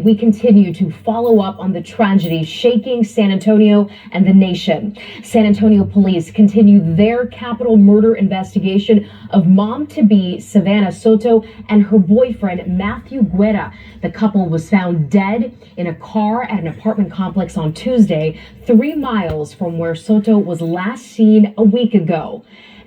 we continue to follow up on the tragedy shaking San Antonio and the nation. San Antonio police continue their capital murder investigation of mom-to-be Savannah Soto and her boyfriend Matthew Guerra. The couple was found dead in a car at an apartment complex on Tuesday, 3 miles from where Soto was last seen a week ago.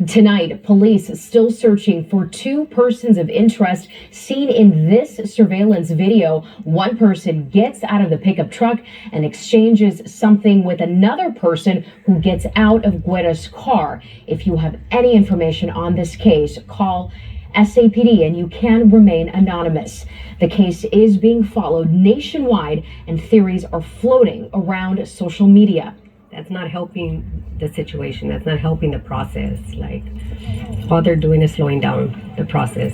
Tonight, police still searching for 2 persons of interest seen in this surveillance video. One person gets out of the pickup truck and exchanges something with another person who gets out of Guerra's car. If you have any information on this case, call SAPD and you can remain anonymous. The case is being followed nationwide and theories are floating around social media. That's not helping the situation. That's not helping the process. Like, all they're doing is slowing down the process.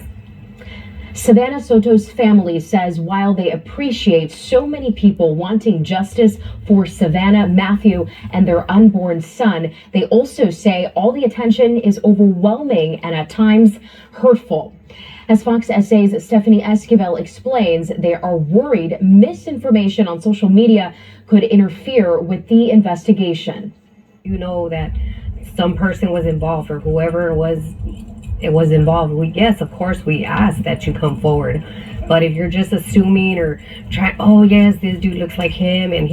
Savannah Soto's family says while they appreciate so many people wanting justice for Savannah, Matthew, and their unborn son, they also say all the attention is overwhelming and at times hurtful. As Fox SA's Stephanie Esquivel explains, they are worried misinformation on social media could interfere with the investigation. You know that some person was involved or whoever it was involved. Yes, of course, we ask that you come forward. But if you're just assuming or trying, oh yes, this dude looks like him and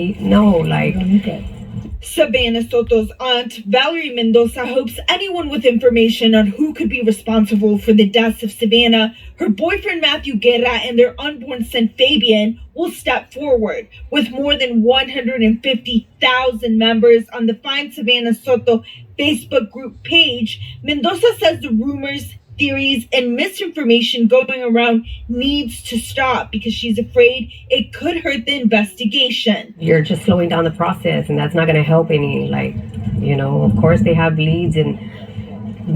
Savannah Soto's aunt, Valerie Mendoza, hopes anyone with information on who could be responsible for the deaths of Savannah, her boyfriend Matthew Guerra, and their unborn son Fabian will step forward. With more than 150,000 members on the Find Savannah Soto Facebook group page, Mendoza says the rumors, theories, and misinformation going around needs to stop because she's afraid it could hurt the investigation. You're just slowing down the process, and that's not going to help any. Of course they have leads and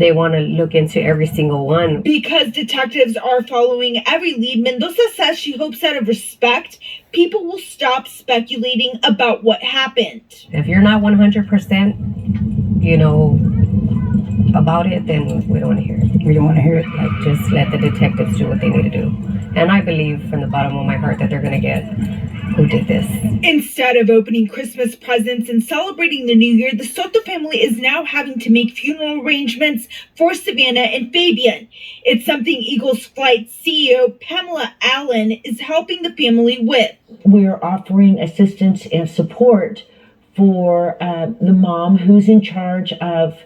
they want to look into every single one. Because detectives are following every lead, Mendoza says she hopes out of respect, people will stop speculating about what happened. If you're not 100%, about it, then we don't want to hear it. We don't want to hear it. Just let the detectives do what they need to do. And I believe from the bottom of my heart that they're going to get who did this. Instead of opening Christmas presents and celebrating the new year, the Soto family is now having to make funeral arrangements for Savannah and Fabian. It's something Eagles Flight CEO Pamela Allen is helping the family with. We're offering assistance and support for the mom who's in charge of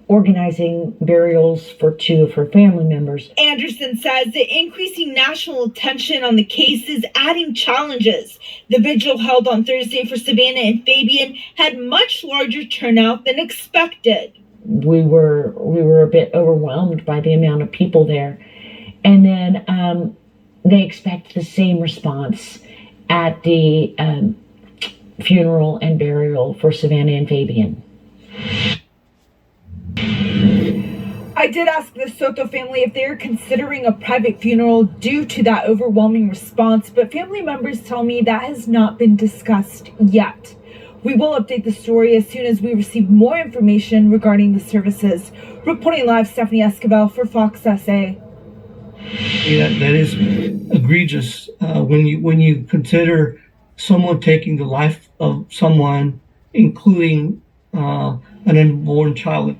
organizing burials for 2 of her family members. Anderson says the increasing national attention on the case is adding challenges. The vigil held on Thursday for Savannah and Fabian had much larger turnout than expected. We were a bit overwhelmed by the amount of people there. And then they expect the same response at the funeral and burial for Savannah and Fabian. I did ask the Soto family if they're considering a private funeral due to that overwhelming response, but family members tell me that has not been discussed yet. We will update the story as soon as we receive more information regarding the services. Reporting live, Stephanie Esquivel for Fox SA. Yeah, that is egregious when you consider someone taking the life of someone, including an unborn child.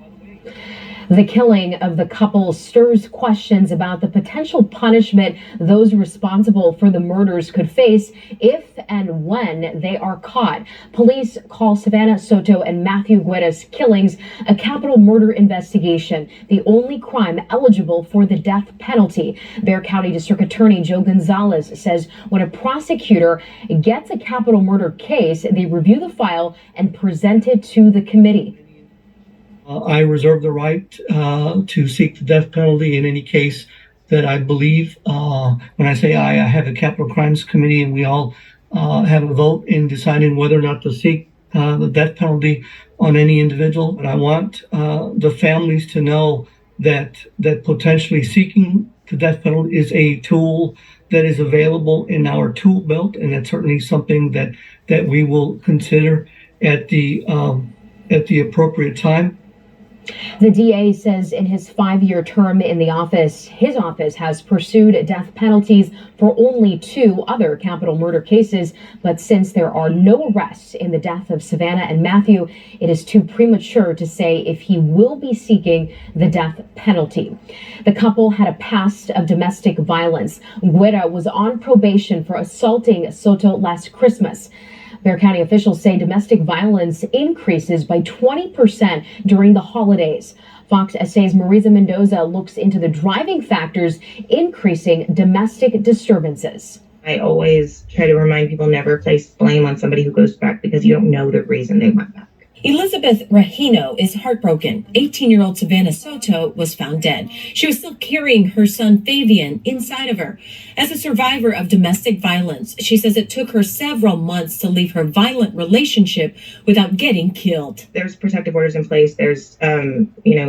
The killing of the couple stirs questions about the potential punishment those responsible for the murders could face if and when they are caught. Police call Savannah Soto and Matthew Guerra's killings a capital murder investigation, the only crime eligible for the death penalty. Bexar County District Attorney Joe Gonzalez says when a prosecutor gets a capital murder case, they review the file and present it to the committee. I reserve the right to seek the death penalty in any case that I believe. When I say I have a capital crimes committee, and we all have a vote in deciding whether or not to seek the death penalty on any individual. But I want the families to know that potentially seeking the death penalty is a tool that is available in our tool belt, and that's certainly something that we will consider at the appropriate time. The DA says in his 5-year term in the office, his office has pursued death penalties for only 2 other capital murder cases. But since there are no arrests in the death of Savannah and Matthew, it is too premature to say if he will be seeking the death penalty. The couple had a past of domestic violence. Guerra was on probation for assaulting Soto last Christmas. Bexar County officials say domestic violence increases by 20% during the holidays. Fox SA's Marisa Mendoza looks into the driving factors increasing domestic disturbances. I always try to remind people never place blame on somebody who goes back because you don't know the reason they went back. Elizabeth Rahino is heartbroken. 18-year-old Savannah Soto was found dead. She was still carrying her son Fabian inside of her. As a survivor of domestic violence, she says it took her several months to leave her violent relationship without getting killed. There's protective orders in place. There's,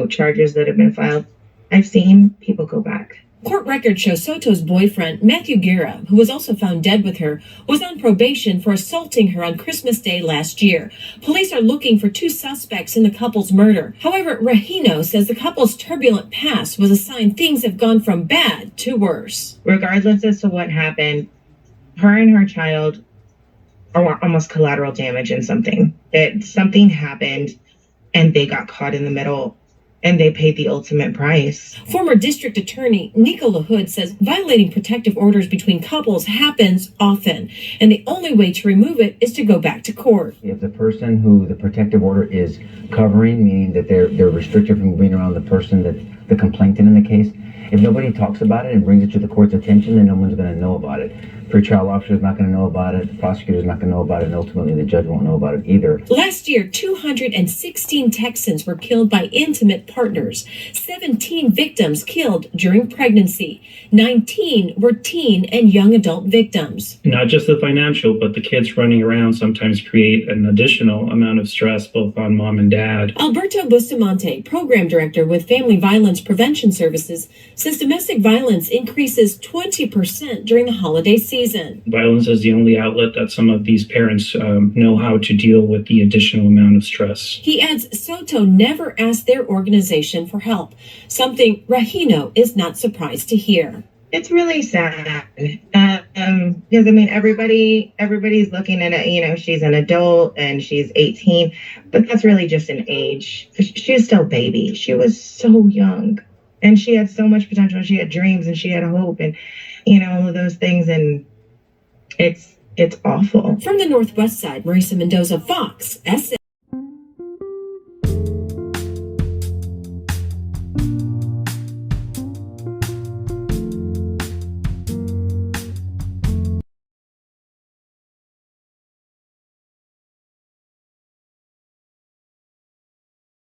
charges that have been filed. I've seen people go back. Court records show Soto's boyfriend, Matthew Guerra, who was also found dead with her, was on probation for assaulting her on Christmas Day last year. Police are looking for 2 suspects in the couple's murder. However, Rahino says the couple's turbulent past was a sign things have gone from bad to worse. Regardless as to what happened, her and her child are almost collateral damage in something. Something happened and they got caught in the middle. And they paid the ultimate price. Former district attorney Nico LaHood says violating protective orders between couples happens often, and the only way to remove it is to go back to court. If the person who the protective order is covering, meaning that they're restricted from being around the person that the complainant in the case, if nobody talks about it and brings it to the court's attention, then no one's going to know about it. Pretrial officer's not going to know about it, the prosecutor's not going to know about it, and ultimately the judge won't know about it either. Last year, 216 Texans were killed by intimate partners, 17 victims killed during pregnancy, 19 were teen and young adult victims. Not just the financial, but the kids running around sometimes create an additional amount of stress both on mom and dad. Alberto Bustamante, program director with Family Violence Prevention Services, says domestic violence increases 20% during the holiday season. Violence is the only outlet that some of these parents know how to deal with the additional amount of stress. He adds Soto never asked their organization for help, something Rahino is not surprised to hear. It's really sad because everybody's looking at it. She's an adult and she's 18, but that's really just an age. She was still a baby. She was so young, and she had so much potential. She had dreams and she had hope, and all of those things. And it's awful. From the Northwest Side, Marisa Mendoza, Fox SA.